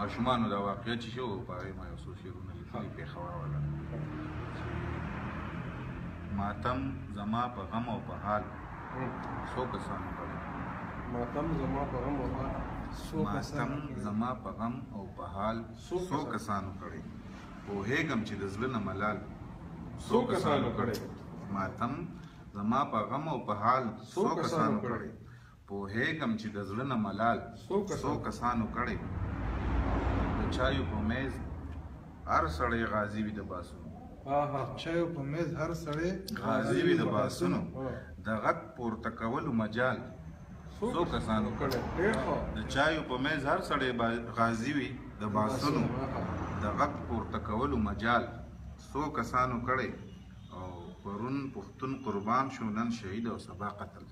ماشومانو دا واقعیت چې شو په هغې ما یو څو شعرونه لیکلي پېښور والا ماتم زما په غم او په حال څو کسانو کړی ماتم زما په غم او په حال ماتم زما په غم او په حال څو کسانو کړی پوهېږم چې د زړه نه ملال څو کسانو کړی ماتم زما په غم او په حال څو کسانو کړی پوهېږم چې د زړه نه ملال څو کسانو کړی د چایو په میز هر سړی غازي وي د باسونو چایو په میز هر سړی غازي وي د باسونو د غږ پورته کولو مجال څو کسانو کړی د چایو په میز هر سړی غازي وي د باسونو د غږ پورته کولو مجال څو کسانو کړی او پرون پښتون قربان شو نن شهید او سبا قتل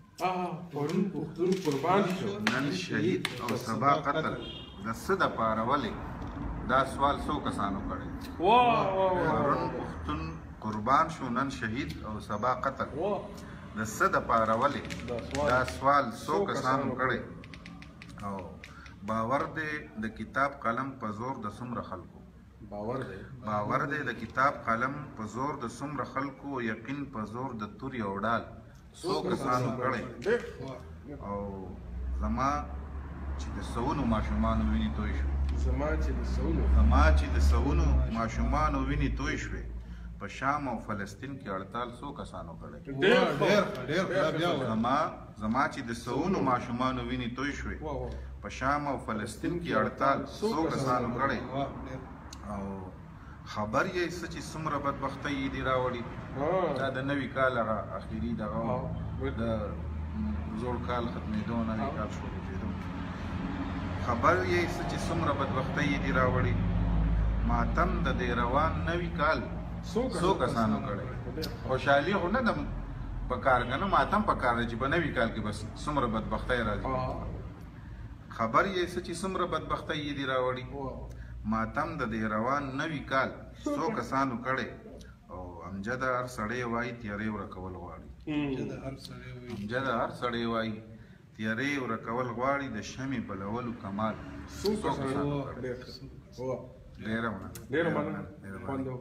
پرون پښتون قربان شو نن شهید او سبا قتل د څه دپاره ولې دا سوال څو کسانو کړی پرون پښتون قربان شو نن شهید او سبا قتل د څه دپاره ولې دا سوال څو کسانو کړی او باور دی د کتاب قلم په زور د څومره خلکو باور دی د کتاب قلم په زور د څومره خلکو یقین په زور د تورې او ډال څو کسانو کړی او زما چې د سوونو ماشومانو وینې توی شوې زما چې د سوونو ماشومانو وینې توی شوې په شام او فلسطین کې اړتال څو کسانو کړی زما چې د سوونو ماشومانو وینې توی شوې په شام او فلسطین کې اړتال څو کسانو کړی او خبر یې څه چې څومره بدبختۍ یې دې راوړي دا د نوي کال هغه اخري دغه د زوړ کال ختمېدو نوي کال شروع کېدو خبر یې څه چې څومره بدبختۍ یې دې راوړي ماتم د دې روان نوي کال څو کسانو کړی خوشحالي خو نه ده په کار که نه ماتم په کار دی چې په نوي کال کې بس څومره بدبختۍ راځي خبر یې څه چې څومره بدبختۍ یې دې راوړي ماتم د دې روان نوي کال څو کسانو کړی او امجده هر سړی وایي تیارې ورکول غواړي امجده هر سړی وایي تیارې ورکول غواړي د شمعې بلولو کمال څو کسانو کړی ډېره مننه